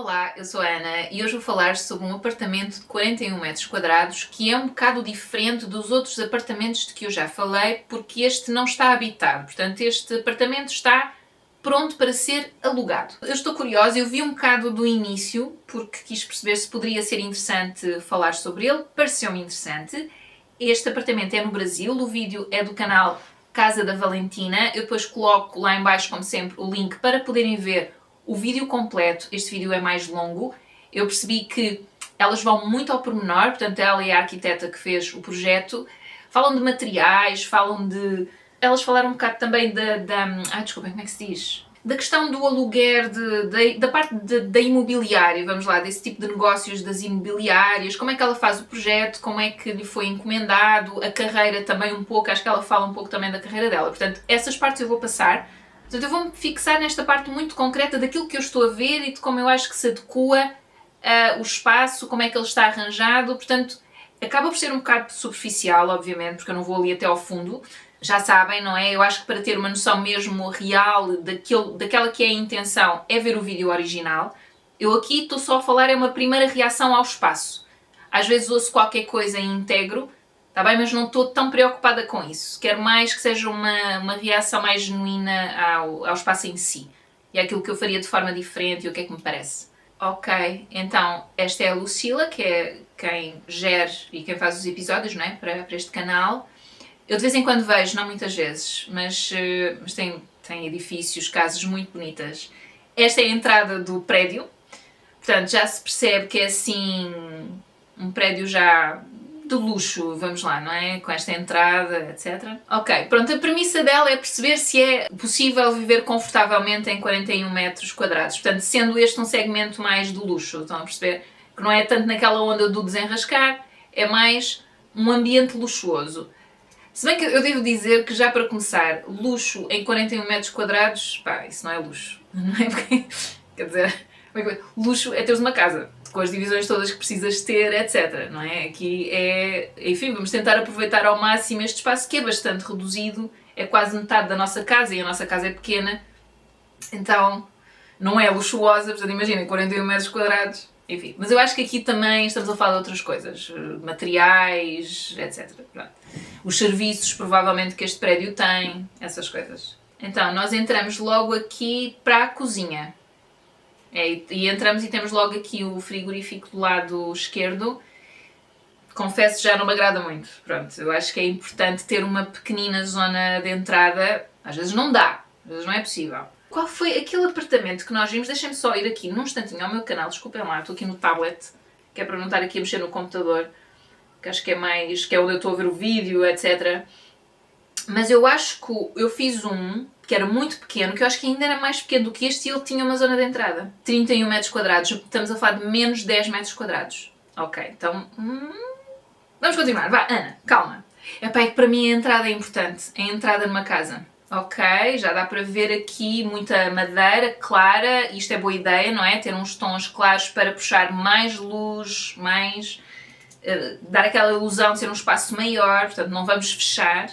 Olá, eu sou a Ana e hoje vou falar sobre um apartamento de 41 metros quadrados que é um bocado diferente dos outros apartamentos de que eu já falei, porque este não está habitado, portanto este apartamento está pronto para ser alugado. Eu estou curiosa, eu vi um bocado do início, porque quis perceber se poderia ser interessante falar sobre ele, pareceu-me interessante. Este apartamento é no Brasil, o vídeo é do canal Casa da Valentina, eu depois coloco lá em baixo, como sempre, o link para poderem ver o vídeo completo. Este vídeo é mais longo. Eu percebi que elas vão muito ao pormenor, portanto ela e a arquiteta que fez o projeto falam de materiais, falam de... Elas falaram um bocado também desculpem, como é que se diz? Da questão do aluguer, da parte da imobiliária, vamos lá, desse tipo de negócios das imobiliárias, como é que ela faz o projeto, como é que lhe foi encomendado, a carreira também um pouco, acho que ela fala um pouco também da carreira dela. Portanto, essas partes eu vou passar. Portanto, eu vou-me fixar nesta parte muito concreta daquilo que eu estou a ver e de como eu acho que se adequa o espaço, como é que ele está arranjado. Portanto, acaba por ser um bocado superficial, obviamente, porque eu não vou ali até ao fundo. Já sabem, não é? Eu acho que para ter uma noção mesmo real daquela que é a intenção é ver o vídeo original. Eu aqui estou só a falar, é uma primeira reação ao espaço. Às vezes ouço qualquer coisa em íntegro, está bem, mas não estou tão preocupada com isso. Quero mais que seja uma reação mais genuína ao espaço em si. E é aquilo que eu faria de forma diferente e o que é que me parece. Ok, então esta é a Lucila, que é quem gere e quem faz os episódios, não é? Para este canal. Eu de vez em quando vejo, não muitas vezes, mas tem edifícios, casas muito bonitas. Esta é a entrada do prédio. Portanto, já se percebe que é assim um prédio já de luxo, vamos lá, não é? Com esta entrada, etc. Ok, pronto, a premissa dela é perceber se é possível viver confortavelmente em 41 metros quadrados. Portanto, sendo este um segmento mais do luxo, estão a perceber? Que não é tanto naquela onda do desenrascar, é mais um ambiente luxuoso. Se bem que eu devo dizer que já para começar, luxo em 41 metros quadrados, pá, isso não é luxo, não é? Porque, quer dizer, luxo é teres uma casa, com as divisões todas que precisas ter, etc, não é? Aqui é, enfim, vamos tentar aproveitar ao máximo este espaço que é bastante reduzido, é quase metade da nossa casa e a nossa casa é pequena, então não é luxuosa, portanto imaginem, 41 metros quadrados, enfim. Mas eu acho que aqui também estamos a falar de outras coisas, materiais, etc. Pronto. Os serviços, provavelmente, que este prédio tem, essas coisas. Então, nós entramos logo aqui para a cozinha. E entramos e temos logo aqui o frigorífico do lado esquerdo. Confesso que já não me agrada muito. Pronto, eu acho que é importante ter uma pequenina zona de entrada. Às vezes não dá, às vezes não é possível. Qual foi aquele apartamento que nós vimos? Deixem-me só ir aqui num instantinho ao meu canal, desculpem lá, estou aqui no tablet, que é para não estar aqui a mexer no computador, que acho que é mais, que é onde eu estou a ver o vídeo, etc. Mas eu acho que eu fiz um, que era muito pequeno, que eu acho que ainda era mais pequeno do que este, e ele tinha uma zona de entrada. 31 metros quadrados, estamos a falar de menos 10 metros quadrados. Ok, então... vamos continuar, vá, Ana, calma. Epá, é que para mim a entrada é importante, a entrada numa casa. Ok, já dá para ver aqui muita madeira clara, isto é boa ideia, não é? Ter uns tons claros para puxar mais luz, mais... dar aquela ilusão de ser um espaço maior, portanto não vamos fechar.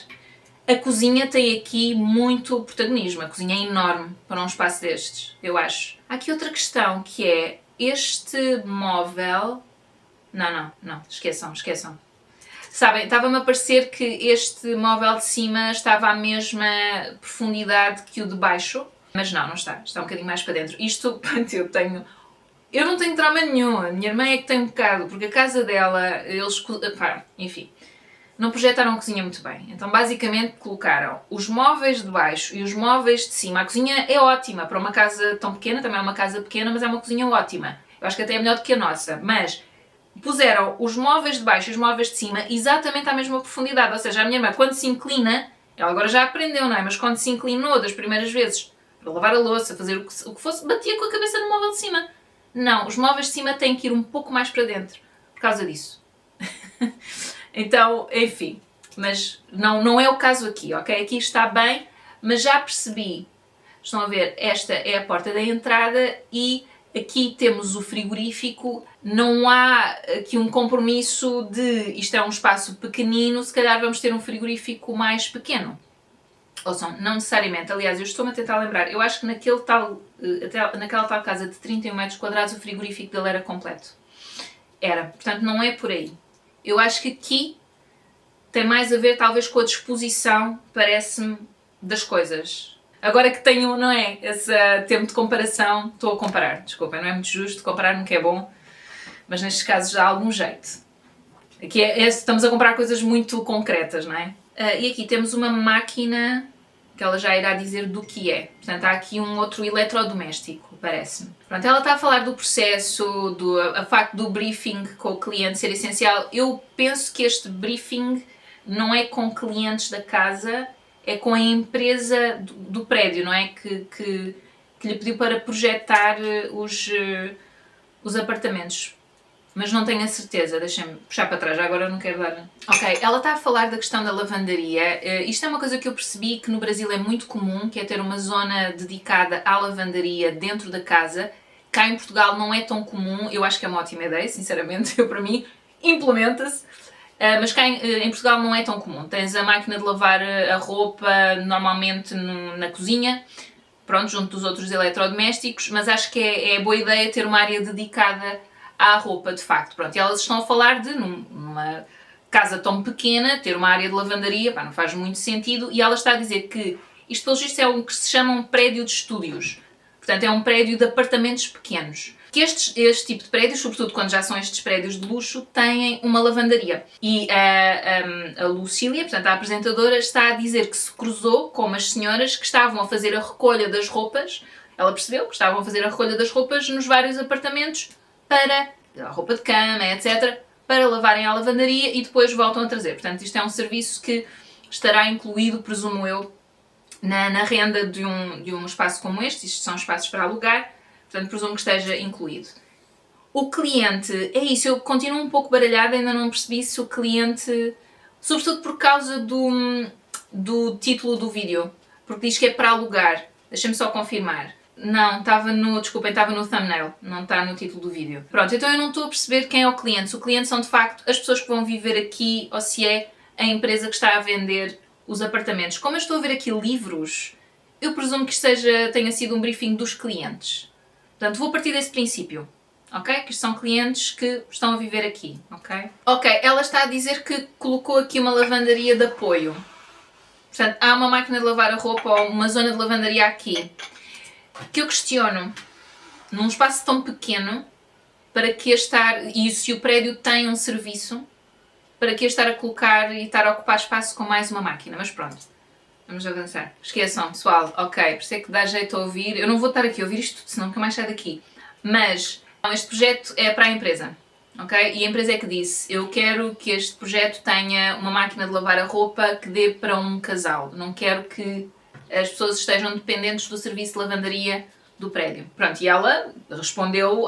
A cozinha tem aqui muito protagonismo, a cozinha é enorme para um espaço destes, eu acho. Há aqui outra questão que é este móvel... Não, esqueçam. Sabem, estava-me a parecer que este móvel de cima estava à mesma profundidade que o de baixo, mas não está um bocadinho mais para dentro. Isto, pronto, eu não tenho trauma nenhum, a minha irmã é que tem um bocado, porque a casa dela, eles, enfim, não projetaram a cozinha muito bem. Então, basicamente, colocaram os móveis de baixo e os móveis de cima. A cozinha é ótima para uma casa tão pequena, também é uma casa pequena, mas é uma cozinha ótima. Eu acho que até é melhor do que a nossa, mas... puseram os móveis de baixo e os móveis de cima exatamente à mesma profundidade, ou seja, a minha irmã quando se inclina, ela agora já aprendeu, não é? Mas quando se inclinou das primeiras vezes para lavar a louça, fazer o que fosse, batia com a cabeça no móvel de cima. Não, os móveis de cima têm que ir um pouco mais para dentro, por causa disso. Então, enfim, mas não é o caso aqui, ok? Aqui está bem, mas já percebi, estão a ver, esta é a porta da entrada e... aqui temos o frigorífico, não há aqui um compromisso de isto é um espaço pequenino, se calhar vamos ter um frigorífico mais pequeno. Ouçam, não necessariamente. Aliás, eu estou-me a tentar lembrar. Eu acho que naquela tal casa de 31 metros quadrados o frigorífico dele era completo. Era. Portanto, não é por aí. Eu acho que aqui tem mais a ver talvez com a disposição, parece-me, das coisas. Agora que tenho, não é, esse tempo de comparação, estou a comparar. Desculpem, não é muito justo, comparar nunca é bom, mas nestes casos dá algum jeito. Aqui estamos a comparar coisas muito concretas, não é? E aqui temos uma máquina que ela já irá dizer do que é. Portanto, há aqui um outro eletrodoméstico, parece-me. Pronto, ela está a falar do processo, a facto do briefing com o cliente ser essencial. Eu penso que este briefing não é com clientes da casa, é com a empresa do prédio, não é? Que lhe pediu para projetar os apartamentos. Mas não tenho a certeza, deixem-me puxar para trás, já agora eu não quero dar... Ok, ela está a falar da questão da lavandaria. Isto é uma coisa que eu percebi que no Brasil é muito comum, que é ter uma zona dedicada à lavandaria dentro da casa. Cá em Portugal não é tão comum, eu acho que é uma ótima ideia, sinceramente, para mim, implementa-se. Mas cá em Portugal não é tão comum. Tens a máquina de lavar a roupa normalmente na cozinha, pronto, junto dos outros eletrodomésticos, mas acho que é boa ideia ter uma área dedicada à roupa, de facto. Pronto, e elas estão a falar de, numa casa tão pequena, ter uma área de lavandaria, pá, não faz muito sentido, e ela está a dizer que isto, pelo visto, é o que se chama um prédio de estúdios. Portanto, é um prédio de apartamentos pequenos. Que este tipo de prédios, sobretudo quando já são estes prédios de luxo, têm uma lavandaria. E a Lucília, portanto a apresentadora, está a dizer que se cruzou com umas senhoras que estavam a fazer a recolha das roupas. Ela percebeu que estavam a fazer a recolha das roupas nos vários apartamentos para a roupa de cama, etc., para lavarem à lavandaria e depois voltam a trazer. Portanto, isto é um serviço que estará incluído, presumo eu, na renda de um espaço como este. Isto são espaços para alugar. Portanto, presumo que esteja incluído. O cliente, é isso, eu continuo um pouco baralhada, ainda não percebi se o cliente... Sobretudo por causa do título do vídeo, porque diz que é para alugar. Deixa-me só confirmar. Não, desculpem, estava no thumbnail, não está no título do vídeo. Pronto, então eu não estou a perceber quem é o cliente. Se o cliente são de facto as pessoas que vão viver aqui ou se é a empresa que está a vender os apartamentos. Como eu estou a ver aqui livros, eu presumo que tenha sido um briefing dos clientes. Portanto, vou partir desse princípio, ok? Que isto são clientes que estão a viver aqui, ok? Ok, ela está a dizer que colocou aqui uma lavandaria de apoio. Portanto, há uma máquina de lavar a roupa ou uma zona de lavandaria aqui. Que eu questiono, num espaço tão pequeno, para que e se o prédio tem um serviço, para que estar a colocar e estar a ocupar espaço com mais uma máquina? Mas pronto. Vamos avançar. Esqueçam, pessoal, ok, por isso é que dá jeito a ouvir. Eu não vou estar aqui a ouvir isto tudo, senão nunca mais sai daqui. Mas este projeto é para a empresa, ok? E a empresa é que disse, eu quero que este projeto tenha uma máquina de lavar a roupa que dê para um casal. Não quero que as pessoas estejam dependentes do serviço de lavandaria do prédio. Pronto, e ela respondeu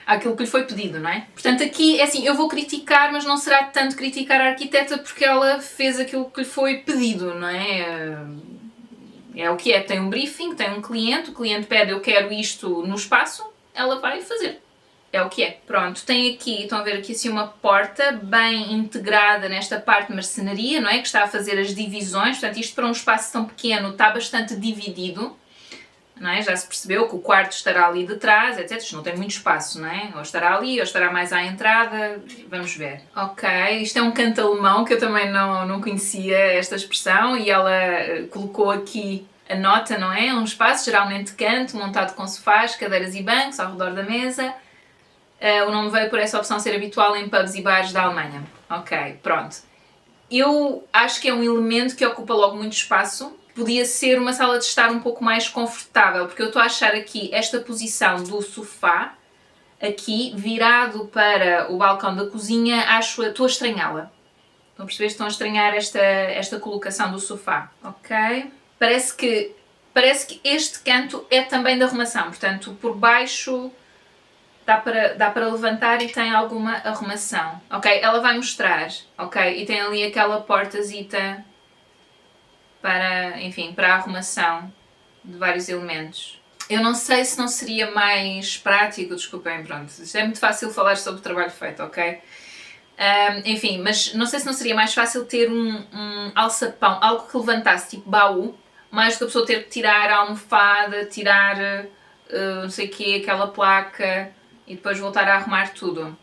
àquilo que lhe foi pedido, não é? Portanto, aqui, é assim, eu vou criticar, mas não será tanto criticar a arquiteta porque ela fez aquilo que lhe foi pedido, não é? É o que é, tem um briefing, tem um cliente, o cliente pede eu quero isto no espaço, ela vai fazer. É o que é. Pronto, tem aqui, estão a ver aqui assim uma porta bem integrada nesta parte de marcenaria, não é? Que está a fazer as divisões, portanto isto para um espaço tão pequeno está bastante dividido. Não é? Já se percebeu que o quarto estará ali de trás, etc. Isto não tem muito espaço, não é? Ou estará ali, ou estará mais à entrada. Vamos ver. Ok, isto é um canto alemão que eu também não conhecia esta expressão e ela colocou aqui a nota, não é? Um espaço geralmente canto, montado com sofás, cadeiras e bancos ao redor da mesa. O nome veio por essa opção ser habitual em pubs e bares da Alemanha. Ok, pronto. Eu acho que é um elemento que ocupa logo muito espaço. Podia ser uma sala de estar um pouco mais confortável, porque eu estou a achar aqui esta posição do sofá, aqui, virado para o balcão da cozinha, estou a estranhá-la. Estão a perceber? Estão a estranhar esta colocação do sofá, ok? Parece que este canto é também de arrumação, portanto, por baixo dá para levantar e tem alguma arrumação. Ok, ela vai mostrar, ok? E tem ali aquela portazita para, enfim, para a arrumação de vários elementos. Eu não sei se não seria mais prático, desculpem, pronto, isto é muito fácil falar sobre o trabalho feito, ok? Enfim, mas não sei se não seria mais fácil ter um alçapão, algo que levantasse, tipo baú, mais do que a pessoa ter que tirar a almofada, tirar não sei o quê, aquela placa e depois voltar a arrumar tudo.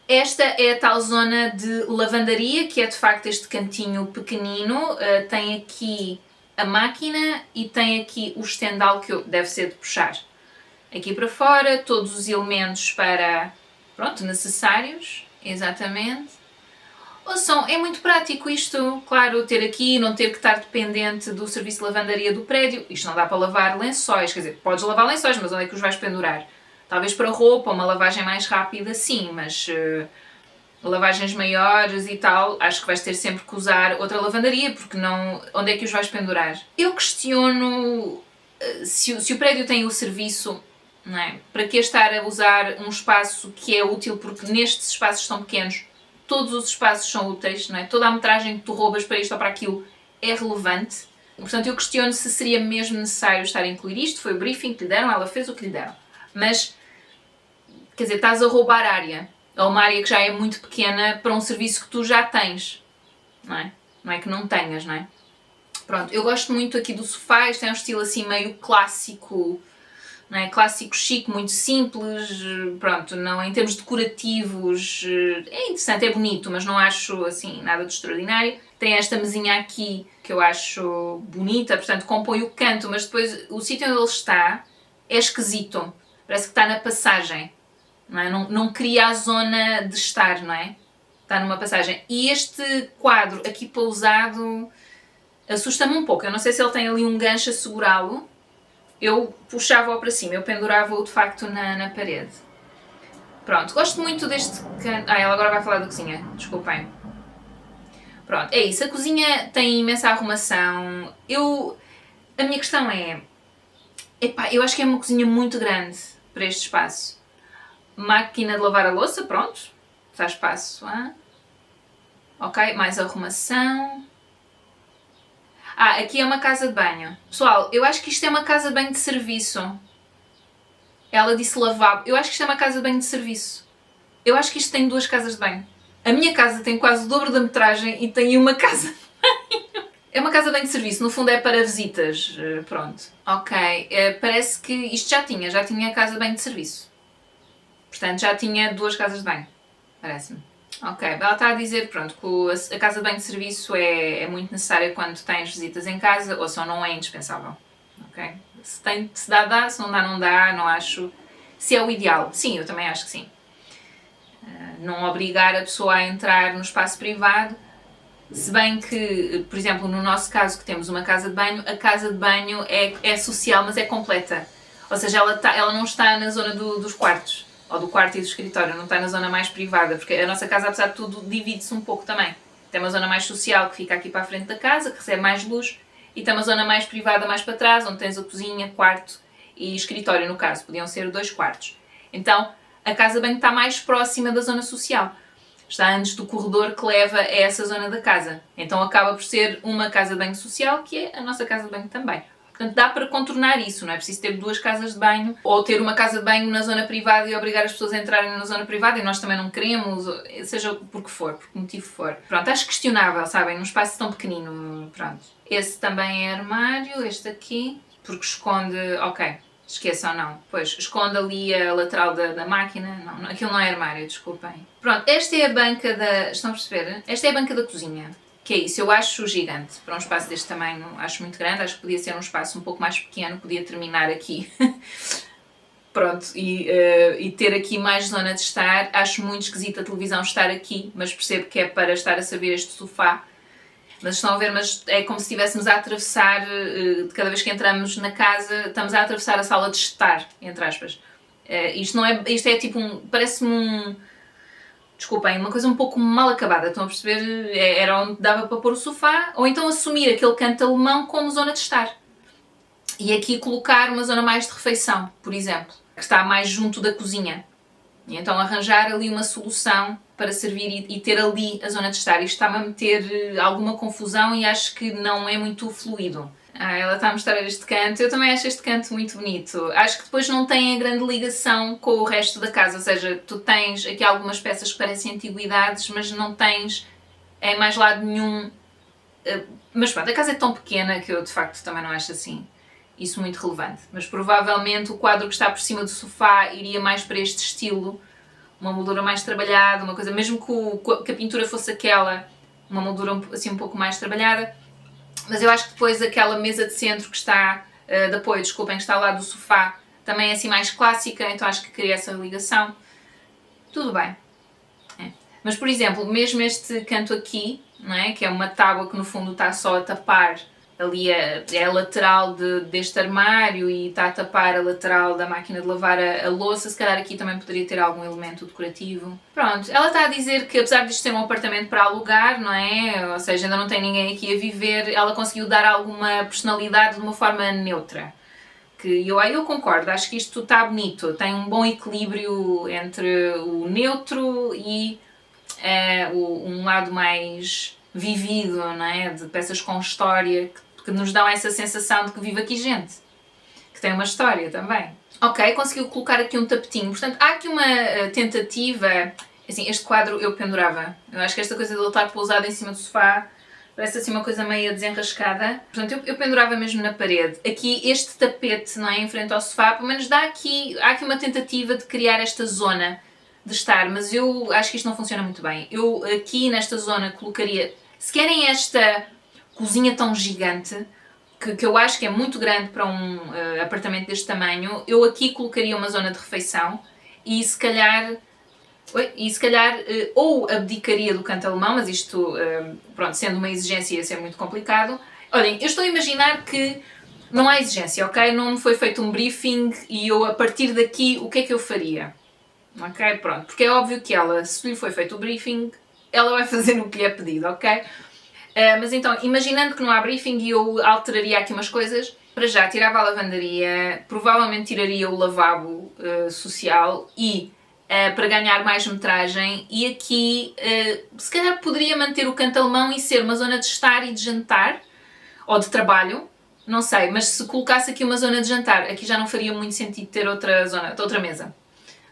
Esta é a tal zona de lavandaria, que é de facto este cantinho pequenino. Tem aqui a máquina e tem aqui o estendal que deve ser de puxar. Aqui para fora, todos os elementos para, pronto, necessários, exatamente. Ouçam, é muito prático isto, claro, ter aqui, não ter que estar dependente do serviço de lavandaria do prédio. Isto não dá para lavar lençóis, quer dizer, podes lavar lençóis, mas onde é que os vais pendurar? Talvez para roupa, uma lavagem mais rápida, sim, mas lavagens maiores e tal, acho que vais ter sempre que usar outra lavandaria, porque não, onde é que os vais pendurar? Eu questiono se o prédio tem o serviço, não é? Para que estar a usar um espaço que é útil, porque nestes espaços são pequenos, todos os espaços são úteis, não é? Toda a metragem que tu roubas para isto ou para aquilo é relevante. Portanto, eu questiono se seria mesmo necessário estar a incluir isto. Foi o briefing que lhe deram, ela fez o que lhe deram. Mas, quer dizer, estás a roubar área. Ou uma área que já é muito pequena para um serviço que tu já tens, não é? Não é que não tenhas, não é? Pronto, eu gosto muito aqui do sofá, isto é um estilo assim meio clássico, não é? Clássico chique, muito simples, pronto, não, em termos decorativos é interessante, é bonito, mas não acho assim nada de extraordinário. Tem esta mesinha aqui que eu acho bonita, portanto compõe o canto, mas depois o sítio onde ele está é esquisito, parece que está na passagem, não é? Não cria a zona de estar, não é? Está numa passagem. E este quadro aqui pousado assusta-me um pouco, eu não sei se ele tem ali um gancho a segurá-lo. Eu puxava-o para cima, eu pendurava-o de facto na parede. Pronto, gosto muito deste canto. Ela agora vai falar da cozinha, desculpem. Pronto, é isso, a cozinha tem imensa arrumação. A minha questão é... Epá, eu acho que é uma cozinha muito grande para este espaço. Máquina de lavar a louça, pronto, está espaço. Hein? Ok, mais arrumação... aqui é uma casa de banho. Pessoal, eu acho que isto é uma casa de banho de serviço. Ela disse lavabo. Eu acho que isto é uma casa de banho de serviço. Eu acho que isto tem 2 casas de banho. A minha casa tem quase o dobro da metragem e tem uma casa de banho. É uma casa de banho de serviço. No fundo é para visitas. Pronto. Ok. Parece que isto já tinha casa de banho de serviço. Portanto, já tinha 2 casas de banho. Parece-me. Ok, ela está a dizer, pronto, que a casa de banho de serviço é muito necessária quando tens visitas em casa, ou só não é indispensável. Ok? Se dá, se não dá, não dá, não acho... Se é o ideal, sim, eu também acho que sim. Não obrigar a pessoa a entrar no espaço privado, se bem que, por exemplo, no nosso caso que temos uma casa de banho, a casa de banho é social, mas é completa. Ou seja, ela não está na zona dos quartos. Ou do quarto e do escritório, não está na zona mais privada, porque a nossa casa, apesar de tudo, divide-se um pouco também. Tem uma zona mais social que fica aqui para a frente da casa, que recebe mais luz, e tem uma zona mais privada mais para trás, onde tens a cozinha, quarto e escritório, no caso. Podiam ser 2 quartos. Então, a casa de banho está mais próxima da zona social. Está antes do corredor que leva a essa zona da casa. Então acaba por ser uma casa de banho social, que é a nossa casa de banho também. Portanto, dá para contornar isso, não é preciso ter 2 casas de banho ou ter uma casa de banho na zona privada e obrigar as pessoas a entrarem na zona privada e nós também não queremos, seja por que for, por que motivo for. Pronto, acho questionável, sabem, num espaço tão pequenino, pronto. Esse também é armário, este aqui, porque esconde, ok, esqueçam não, pois, esconde ali a lateral da máquina, não, aquilo não é armário, desculpem. Pronto, esta é a banca estão a perceber? Esta é a banca da cozinha. Que é isso, eu acho gigante, para um espaço deste tamanho acho muito grande, acho que podia ser um espaço um pouco mais pequeno, podia terminar aqui, pronto, e ter aqui mais zona de estar. Acho muito esquisita a televisão estar aqui, mas percebo que é para estar a servir este sofá, mas estão a ver, mas é como se estivéssemos a atravessar, cada vez que entramos na casa, estamos a atravessar a sala de estar, entre aspas. Isto é tipo parece-me desculpem, uma coisa um pouco mal acabada, estão a perceber? Era onde dava para pôr o sofá, ou então assumir aquele canto alemão como zona de estar. E aqui colocar uma zona mais de refeição, por exemplo, que está mais junto da cozinha. E então arranjar ali uma solução para servir e ter ali a zona de estar. Isto está-me a meter alguma confusão e acho que não é muito fluido. Ela está a mostrar este canto. Eu também acho este canto muito bonito. Acho que depois não tem a grande ligação com o resto da casa, ou seja, tu tens aqui algumas peças que parecem antiguidades, mas não tens em mais lado nenhum. Mas pronto, a casa é tão pequena que eu de facto também não acho assim isso muito relevante. Mas provavelmente o quadro que está por cima do sofá iria mais para este estilo, uma moldura mais trabalhada, uma coisa, mesmo que a pintura fosse aquela, uma moldura assim um pouco mais trabalhada. Mas eu acho que depois aquela mesa de centro que está, de apoio, desculpem, que está ao lado do sofá, também é assim mais clássica, então acho que cria essa ligação. Tudo bem. Mas, por exemplo, mesmo este canto aqui, não é? Que é uma tábua que no fundo está só a tapar ali é a lateral deste armário e está a tapar a lateral da máquina de lavar a louça, se calhar aqui também poderia ter algum elemento decorativo. Pronto, ela está a dizer que apesar disto ser um apartamento para alugar, não é? Ou seja, ainda não tem ninguém aqui a viver, ela conseguiu dar alguma personalidade de uma forma neutra. Que eu concordo, acho que isto está bonito, tem um bom equilíbrio entre o neutro e um lado mais vivido, não é? De peças com história, que nos dão essa sensação de que vive aqui gente, que tem uma história também. Ok, conseguiu colocar aqui um tapetinho, portanto há aqui uma tentativa, assim, este quadro eu pendurava, eu acho que esta coisa de ele estar pousado em cima do sofá parece assim uma coisa meio desenrascada, portanto eu pendurava mesmo na parede. Aqui este tapete, não é, em frente ao sofá, pelo menos há aqui uma tentativa de criar esta zona de estar, mas eu acho que isto não funciona muito bem. Eu aqui nesta zona colocaria, se querem esta cozinha tão gigante, que eu acho que é muito grande para um apartamento deste tamanho, eu aqui colocaria uma zona de refeição e se calhar ou abdicaria do canto alemão, mas isto, pronto, sendo uma exigência ia ser muito complicado. Olhem, eu estou a imaginar que não há exigência, ok? Não me foi feito um briefing e eu a partir daqui o que é que eu faria? Ok? Pronto, porque é óbvio que ela, se lhe foi feito o briefing, ela vai fazer o que lhe é pedido, ok? Mas então, imaginando que não há briefing e eu alteraria aqui umas coisas, para já tirava a lavandaria, provavelmente tiraria o lavabo social e para ganhar mais metragem e aqui se calhar poderia manter o canto alemão e ser uma zona de estar e de jantar, ou de trabalho, não sei, mas se colocasse aqui uma zona de jantar, aqui já não faria muito sentido ter outra mesa.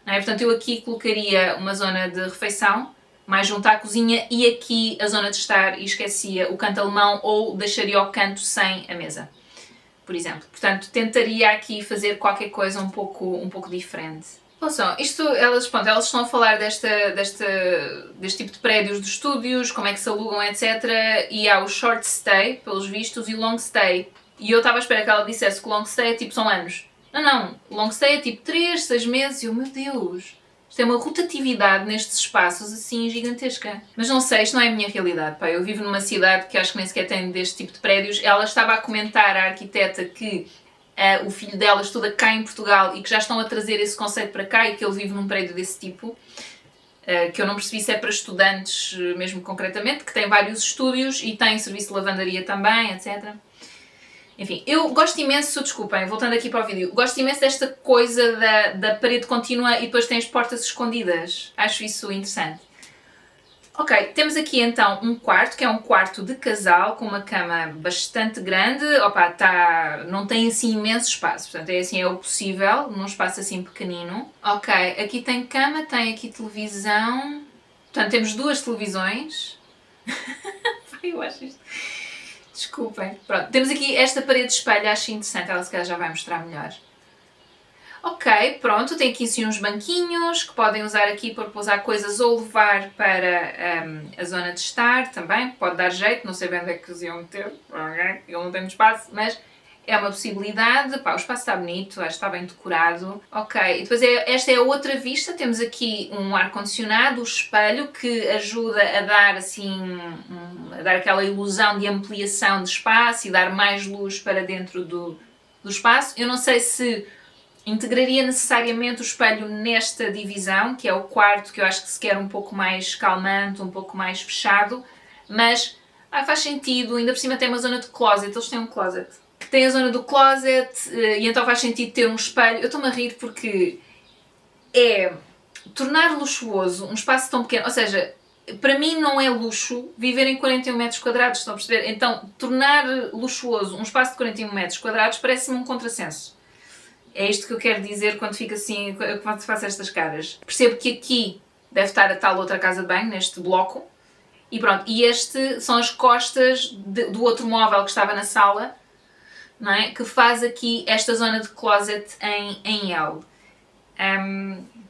Não é? Portanto, eu aqui colocaria uma zona de refeição, mais junto à cozinha, e aqui a zona de estar e esquecia o canto alemão ou deixaria o canto sem a mesa, por exemplo. Portanto, tentaria aqui fazer qualquer coisa um pouco diferente. Ouçam, elas estão a falar deste tipo de prédios de estúdios, como é que se alugam, etc. E há o short stay, pelos vistos, e o long stay. E eu estava à espera que ela dissesse que o long stay é tipo são anos. Não, o long stay é tipo 3, 6 meses e meu Deus, isto é uma rotatividade nestes espaços assim gigantesca. Mas não sei, isto não é a minha realidade, pá. Eu vivo numa cidade que acho que nem sequer tem deste tipo de prédios. Ela estava a comentar, a arquiteta, que o filho dela estuda cá em Portugal e que já estão a trazer esse conceito para cá e que ele vive num prédio desse tipo. Que eu não percebi se é para estudantes mesmo concretamente, que tem vários estúdios e tem serviço de lavandaria também, etc. Enfim, eu gosto imenso, desculpem, voltando aqui para o vídeo, gosto imenso desta coisa da parede contínua e depois tem as portas escondidas. Acho isso interessante. Ok, temos aqui então um quarto, que é um quarto de casal, com uma cama bastante grande. Opa, não tem assim imenso espaço, portanto é o possível, num espaço assim pequenino. Ok, aqui tem cama, tem aqui televisão. Portanto, temos 2 televisões. Eu acho isto... Desculpem. Pronto, temos aqui esta parede de espelho, acho interessante, ela se calhar já vai mostrar melhor. Ok, pronto, tem aqui assim uns banquinhos que podem usar aqui para pousar coisas ou levar para a zona de estar também, pode dar jeito, não sei bem onde é que os iam meter, okay. Eu não tenho espaço, mas é uma possibilidade. Pá, o espaço está bonito, acho que está bem decorado. Ok, e depois esta é a outra vista, temos aqui um ar-condicionado, o espelho, que ajuda a dar assim, a dar aquela ilusão de ampliação de espaço e dar mais luz para dentro do espaço. Eu não sei se integraria necessariamente o espelho nesta divisão, que é o quarto, que eu acho que se quer um pouco mais calmante, um pouco mais fechado, mas faz sentido, ainda por cima tem uma zona de closet, eles têm um closet. Tem a zona do closet e então faz sentido ter um espelho. Eu estou-me a rir porque é tornar luxuoso um espaço tão pequeno, ou seja, para mim não é luxo viver em 41 metros quadrados, estão a perceber? Então, tornar luxuoso um espaço de 41 metros quadrados parece-me um contrassenso. É isto que eu quero dizer quando fico assim, quando faço estas caras. Percebo que aqui deve estar a tal outra casa de banho, neste bloco, e pronto. E este são as costas do outro móvel que estava na sala, não é? Que faz aqui esta zona de closet em L.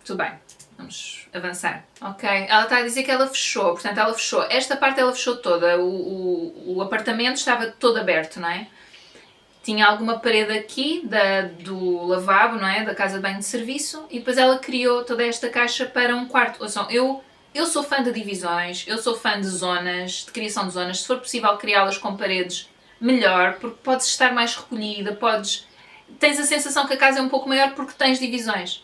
Tudo bem, vamos avançar. Ok, ela está a dizer que ela fechou, portanto ela fechou. Esta parte ela fechou toda, o apartamento estava todo aberto, não é? Tinha alguma parede aqui do lavabo, não é? Da casa de banho de serviço, e depois ela criou toda esta caixa para um quarto. Ouçam, eu sou fã de divisões, eu sou fã de zonas, de criação de zonas. Se for possível criá-las com paredes, melhor, porque podes estar mais recolhida, tens a sensação que a casa é um pouco maior porque tens divisões.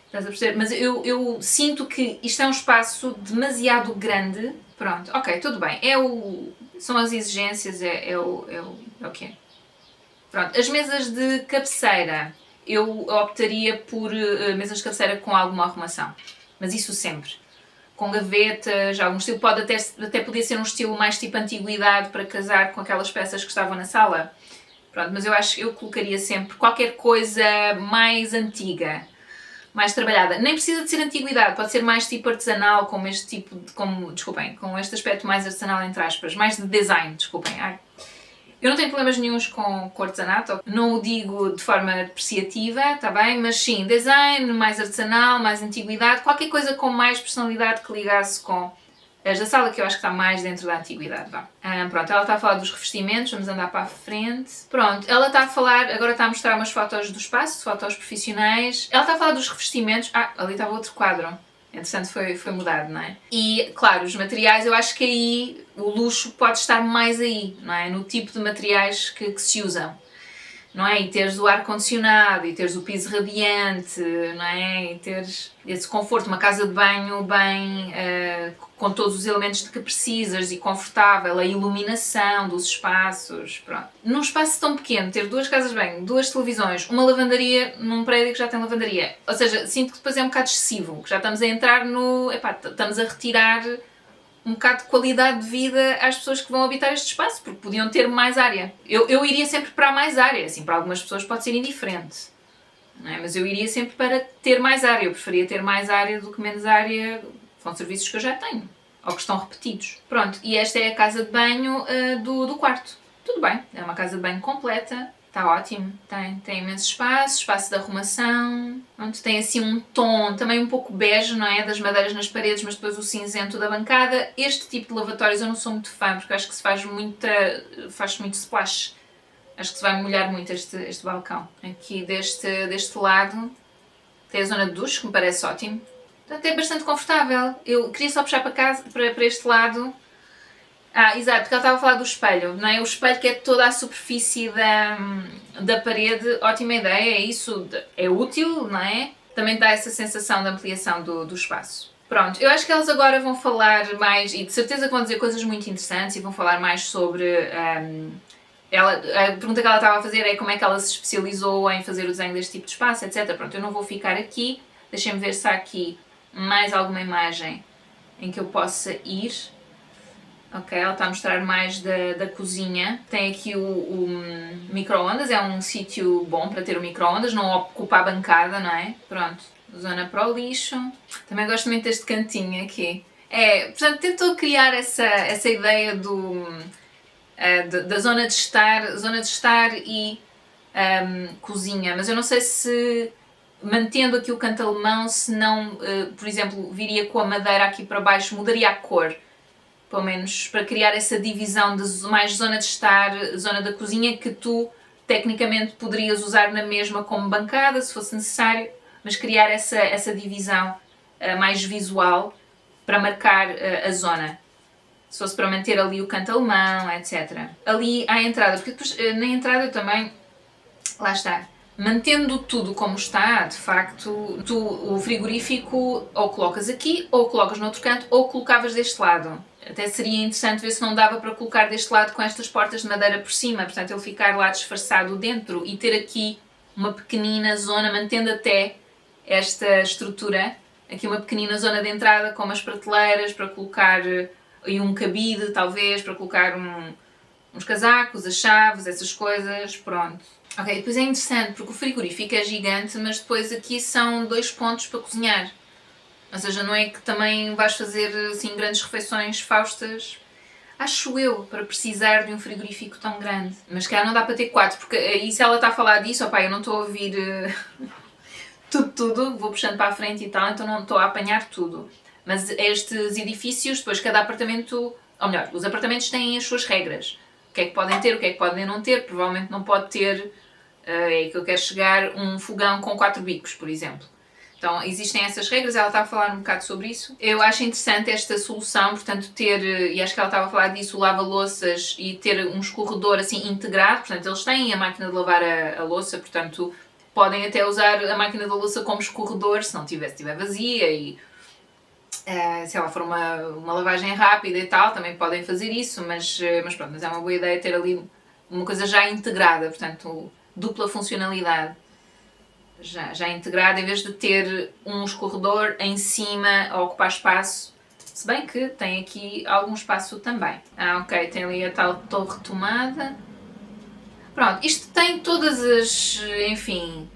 Estás a perceber? Mas eu sinto que isto é um espaço demasiado grande. Pronto, ok, tudo bem. São as exigências, é o que é. Pronto, as mesas de cabeceira, eu optaria por mesas de cabeceira com alguma arrumação, mas isso sempre. Com gavetas, algum estilo, pode até poder ser um estilo mais tipo antiguidade para casar com aquelas peças que estavam na sala. Pronto, mas eu acho que eu colocaria sempre qualquer coisa mais antiga, mais trabalhada. Nem precisa de ser antiguidade, pode ser mais tipo artesanal, com este tipo de, com este aspecto mais artesanal entre aspas, mais de design, desculpem. Eu não tenho problemas nenhuns com artesanato, não o digo de forma depreciativa, está bem? Mas sim, design, mais artesanal, mais antiguidade, qualquer coisa com mais personalidade que ligasse com as da sala, que eu acho que está mais dentro da antiguidade. Pronto, ela está a falar dos revestimentos, vamos andar para a frente. Pronto, ela está a falar, agora está a mostrar umas fotos do espaço, fotos profissionais. Ela está a falar dos revestimentos. Ali estava outro quadro. Entretanto foi mudado, não é? E, claro, os materiais, eu acho que aí o luxo pode estar mais aí, não é? No tipo de materiais que se usam, não é? E teres o ar-condicionado, e teres o piso radiante, não é? E teres esse conforto, uma casa de banho bem, com todos os elementos de que precisas e confortável, a iluminação dos espaços, pronto. Num espaço tão pequeno, ter 2 casas de banho, 2 televisões, uma lavandaria num prédio que já tem lavandaria, ou seja, sinto que depois é um bocado excessivo, que já estamos a entrar estamos a retirar um bocado de qualidade de vida às pessoas que vão habitar este espaço, porque podiam ter mais área. Eu iria sempre para mais área, assim, para algumas pessoas pode ser indiferente, não é? Mas eu iria sempre para ter mais área, eu preferia ter mais área do que menos área com serviços que eu já tenho, ou que estão repetidos. Pronto, e esta é a casa de banho do quarto. Tudo bem, é uma casa de banho completa, está ótimo, tem imenso espaço de arrumação, pronto, tem assim um tom também um pouco bege, não é? Das madeiras nas paredes, mas depois o cinzento da bancada. Este tipo de lavatórios eu não sou muito fã, porque acho que se faz muito splash. Acho que se vai molhar muito este balcão. Aqui deste lado tem a zona de duche, que me parece ótimo. Portanto, é bastante confortável. Eu queria só puxar para este lado. Exato, porque ela estava a falar do espelho, não é? O espelho que é toda a superfície da parede, ótima ideia, é isso, é útil, não é? Também dá essa sensação de ampliação do espaço. Pronto, eu acho que elas agora vão falar mais, e de certeza que vão dizer coisas muito interessantes e vão falar mais sobre... a pergunta que ela estava a fazer é como é que ela se especializou em fazer o desenho deste tipo de espaço, etc. Pronto, eu não vou ficar aqui, deixem-me ver se há aqui mais alguma imagem em que eu possa ir. Ok, ela está a mostrar mais da cozinha. Tem aqui o micro-ondas, é um sítio bom para ter o micro-ondas, não ocupa a bancada, não é? Pronto, zona para o lixo. Também gosto muito deste cantinho aqui. Portanto, tentou criar essa ideia da zona de estar e cozinha, mas eu não sei se, mantendo aqui o canto alemão, se não, por exemplo, viria com a madeira aqui para baixo, mudaria a cor. Pelo menos para criar essa divisão de mais zona de estar, zona da cozinha, que tu tecnicamente poderias usar na mesma como bancada, se fosse necessário, mas criar essa divisão mais visual para marcar a zona. Se fosse para manter ali o canto alemão, etc. Ali à entrada, porque depois na entrada eu também, lá está, mantendo tudo como está, de facto, o frigorífico ou colocas aqui, ou colocas no outro canto, ou colocavas deste lado. Até seria interessante ver se não dava para colocar deste lado com estas portas de madeira por cima, portanto ele ficar lá disfarçado dentro e ter aqui uma pequenina zona, mantendo até esta estrutura aqui uma pequenina zona de entrada com umas prateleiras para colocar e um cabide, talvez, para colocar uns casacos, as chaves, essas coisas, pronto. Ok, depois é interessante porque o frigorífico é gigante, mas depois aqui são 2 pontos para cozinhar. Ou seja, não é que também vais fazer assim grandes refeições faustas, acho eu, para precisar de um frigorífico tão grande. Mas cá não dá para ter 4, porque aí se ela está a falar disso, opá, eu não estou a ouvir tudo, vou puxando para a frente e tal, então não estou a apanhar tudo. Mas estes edifícios, depois cada apartamento, ou melhor, os apartamentos têm as suas regras. O que é que podem ter, o que é que podem não ter, provavelmente não pode ter, é aí que eu quero chegar, um fogão com 4 bicos, por exemplo. Então, existem essas regras, ela está a falar um bocado sobre isso. Eu acho interessante esta solução, portanto, ter, e acho que ela estava a falar disso, o lava-louças e ter um escorredor assim integrado, portanto, eles têm a máquina de lavar a louça, portanto, podem até usar a máquina da louça como escorredor, se não estiver vazia e se ela for uma lavagem rápida e tal, também podem fazer isso, mas pronto, mas é uma boa ideia ter ali uma coisa já integrada, portanto, dupla funcionalidade. Já integrada, em vez de ter um escorredor em cima a ocupar espaço, se bem que tem aqui algum espaço também. Ok, tem ali a tal torre tomada. Pronto, isto tem todas as, enfim,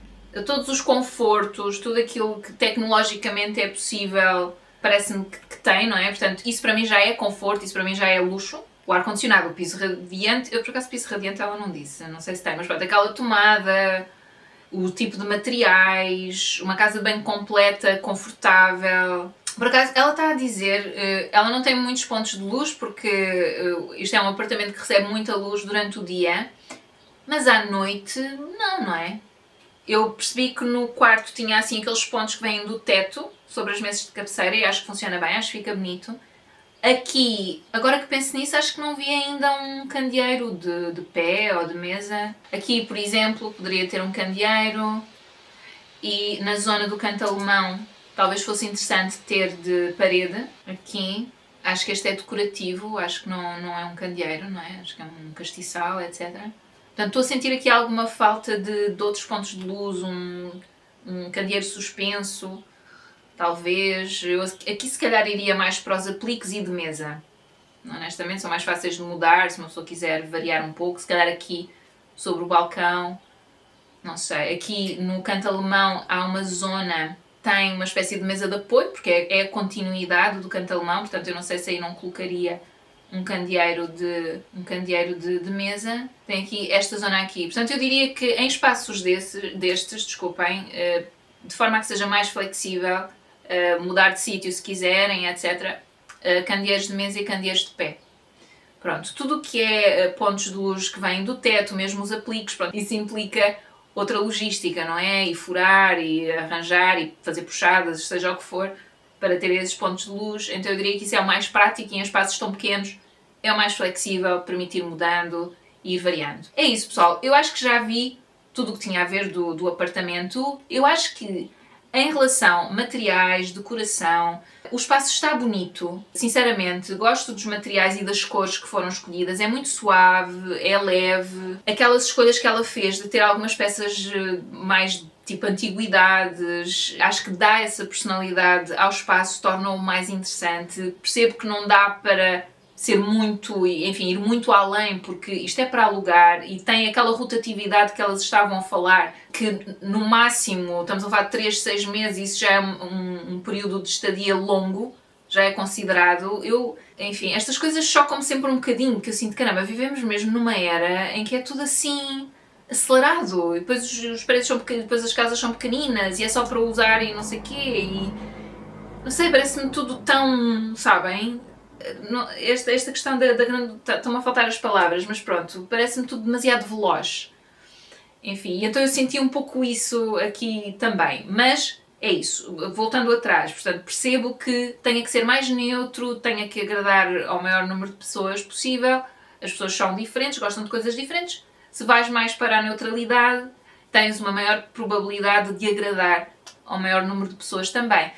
todos os confortos, tudo aquilo que tecnologicamente é possível, parece-me que tem, não é? Portanto, isso para mim já é conforto, isso para mim já é luxo. O ar-condicionado, o piso radiante, eu por acaso piso radiante ela não disse, não sei se tem, mas pronto, aquela tomada, o tipo de materiais, uma casa bem completa, confortável. Por acaso, ela está a dizer, ela não tem muitos pontos de luz porque isto é um apartamento que recebe muita luz durante o dia, mas à noite não é? Eu percebi que no quarto tinha assim aqueles pontos que vêm do teto sobre as mesas de cabeceira e acho que funciona bem, acho que fica bonito. Aqui, agora que penso nisso, acho que não vi ainda um candeeiro de pé ou de mesa. Aqui, por exemplo, poderia ter um candeeiro. E na zona do canto alemão, talvez fosse interessante ter de parede. Aqui, acho que este é decorativo, acho que não é um candeeiro, não é? Acho que é um castiçal, etc. Portanto, estou a sentir aqui alguma falta de outros pontos de luz, um candeeiro suspenso. Talvez, eu aqui se calhar iria mais para os apliques e de mesa. Honestamente, são mais fáceis de mudar, se uma pessoa quiser variar um pouco. Se calhar aqui, sobre o balcão, não sei. Aqui no canto alemão há uma zona, tem uma espécie de mesa de apoio, porque é a continuidade do canto alemão, portanto eu não sei se aí não colocaria um candeeiro de mesa. Tem aqui esta zona aqui. Portanto, eu diria que em espaços destes, desculpem, de forma a que seja mais flexível, mudar de sítio se quiserem, etc. Candeeiros de mesa e candeeiros de pé. Pronto, tudo o que é pontos de luz que vêm do teto, mesmo os apliques, pronto, isso implica outra logística, não é? E furar, e arranjar, e fazer puxadas, seja o que for, para ter esses pontos de luz. Então eu diria que isso é o mais prático e em espaços tão pequenos é o mais flexível, permitir mudando e ir variando. É isso, pessoal. Eu acho que já vi tudo o que tinha a ver do apartamento. Eu acho que em relação a materiais, decoração, o espaço está bonito. Sinceramente, gosto dos materiais e das cores que foram escolhidas. É muito suave, é leve. Aquelas escolhas que ela fez de ter algumas peças mais tipo antiguidades, acho que dá essa personalidade ao espaço, torna-o mais interessante. Percebo que não dá para ser muito, enfim, ir muito além, porque isto é para alugar e tem aquela rotatividade que elas estavam a falar, que no máximo, estamos a falar de 3, 6 meses, isso já é um período de estadia longo, já é considerado. Enfim, estas coisas chocam-me sempre um bocadinho, porque eu sinto, caramba, vivemos mesmo numa era em que é tudo assim acelerado, e depois os prédios são pequenos, depois as casas são pequeninas, e é só para usar e não sei o quê, e não sei, parece-me tudo tão, sabem? Esta questão da grande... Estão-me a faltar as palavras, mas pronto, parece-me tudo demasiado veloz. Enfim, então eu senti um pouco isso aqui também, mas é isso, voltando atrás, portanto percebo que tenha que ser mais neutro, tenha que agradar ao maior número de pessoas possível, as pessoas são diferentes, gostam de coisas diferentes, se vais mais para a neutralidade, tens uma maior probabilidade de agradar ao maior número de pessoas também.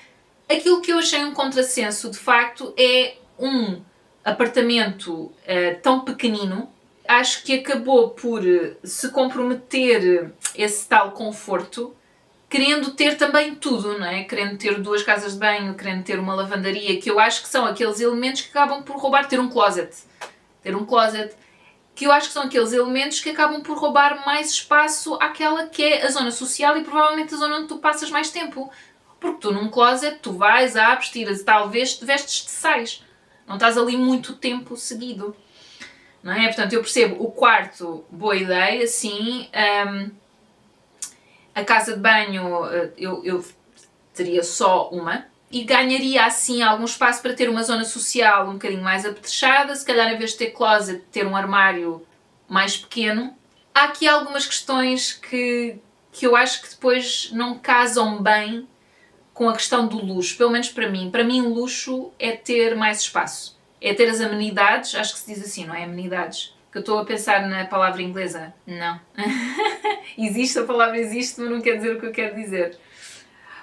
Aquilo que eu achei um contrassenso, de facto, é um apartamento tão pequenino. Acho que acabou por se comprometer esse tal conforto querendo ter também tudo, não é? Querendo ter 2 casas de banho, querendo ter uma lavandaria, que eu acho que são aqueles elementos que acabam por roubar, ter um closet, que eu acho que são aqueles elementos que acabam por roubar mais espaço àquela que é a zona social e provavelmente a zona onde tu passas mais tempo. Porque tu num closet, tu vais, abres, tiras e tal, vestes-te, sais. Não estás ali muito tempo seguido. Não é? Portanto, eu percebo o quarto, boa ideia, sim. A casa de banho, eu teria só uma. E ganharia assim algum espaço para ter uma zona social um bocadinho mais apetrechada. Se calhar, em vez de ter closet, ter um armário mais pequeno. Há aqui algumas questões que eu acho que depois não casam bem com a questão do luxo, pelo menos para mim. Para mim, o luxo é ter mais espaço. É ter as amenidades, acho que se diz assim, não é? Amenidades. Que eu estou a pensar na palavra inglesa. Não. Existe, a palavra existe, mas não quer dizer o que eu quero dizer.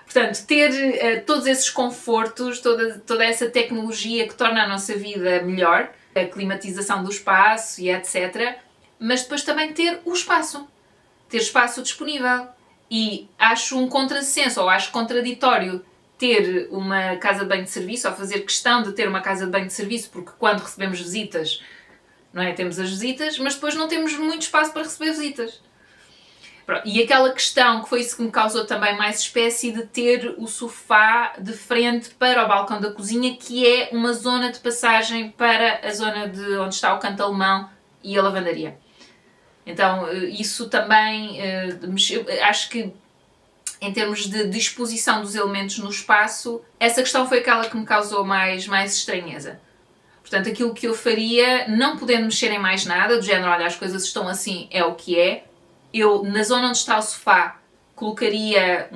Portanto, ter todos esses confortos, toda essa tecnologia que torna a nossa vida melhor, a climatização do espaço e etc. Mas depois também ter o espaço. Ter espaço disponível. E acho um contrassenso, ou acho contraditório ter uma casa de banho de serviço, ou fazer questão de ter uma casa de banho de serviço, porque quando recebemos visitas, não é? Temos as visitas, mas depois não temos muito espaço para receber visitas. E aquela questão, que foi isso que me causou também mais espécie, de ter o sofá de frente para o balcão da cozinha, que é uma zona de passagem para a zona de onde está o canto alemão e a lavandaria. Então, isso também, acho que em termos de disposição dos elementos no espaço, essa questão foi aquela que me causou mais estranheza. Portanto, aquilo que eu faria, não podendo mexer em mais nada, do género, olha, as coisas estão assim, é o que é, eu, na zona onde está o sofá, colocaria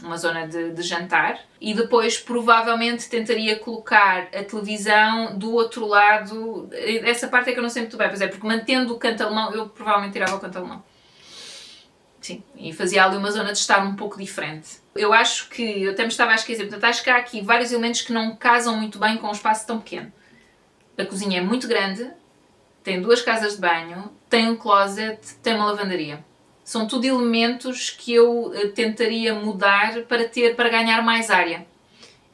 uma zona de jantar e depois provavelmente tentaria colocar a televisão do outro lado. Essa parte é que eu não sei muito bem, pois é, porque mantendo o canto alemão, eu provavelmente tirava o canto alemão. Sim, e fazia ali uma zona de estar um pouco diferente. Eu acho que, eu até me estava a esquecer, portanto acho que há aqui vários elementos que não casam muito bem com um espaço tão pequeno. A cozinha é muito grande, tem 2 casas de banho, tem um closet, tem uma lavandaria. São tudo elementos que eu tentaria mudar para ganhar mais área.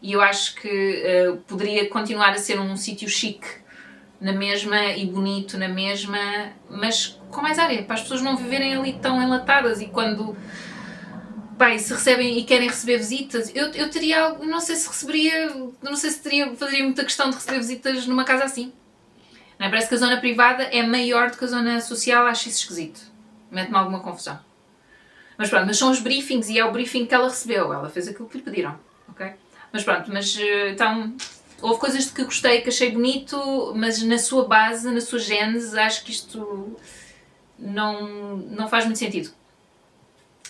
E eu acho que poderia continuar a ser um sítio chique na mesma e bonito na mesma, mas com mais área, para as pessoas não viverem ali tão enlatadas e quando se recebem e querem receber visitas, eu teria algo, não sei se receberia, não sei se faria muita questão de receber visitas numa casa assim. Não é? Parece que a zona privada é maior do que a zona social, acho isso esquisito. Mete-me alguma confusão. Mas pronto, mas são os briefings e é o briefing que ela recebeu. Ela fez aquilo que lhe pediram, ok? Mas pronto, então houve coisas de que gostei, que achei bonito, mas na sua base, na sua gênese, acho que isto não faz muito sentido.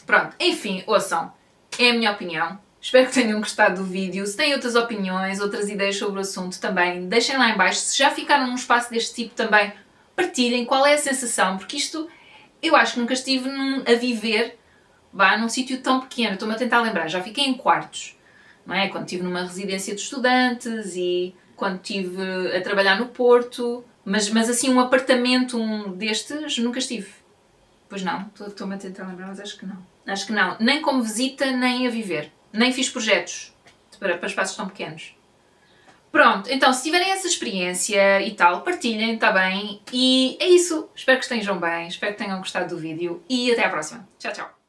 Pronto, enfim, ouçam. É a minha opinião. Espero que tenham gostado do vídeo. Se têm outras opiniões, outras ideias sobre o assunto também, deixem lá em baixo. Se já ficaram num espaço deste tipo também, partilhem qual é a sensação, porque isto, eu acho que nunca estive a viver num sítio tão pequeno. Estou-me a tentar lembrar, já fiquei em quartos, não é? Quando estive numa residência de estudantes e quando estive a trabalhar no Porto, mas assim um apartamento destes nunca estive. Pois não, estou-me a tentar lembrar, mas acho que não. Acho que não, nem como visita, nem a viver. Nem fiz projetos para espaços tão pequenos. Pronto, então se tiverem essa experiência e tal, partilhem, está bem? E é isso. Espero que estejam bem, espero que tenham gostado do vídeo e até à próxima. Tchau, tchau.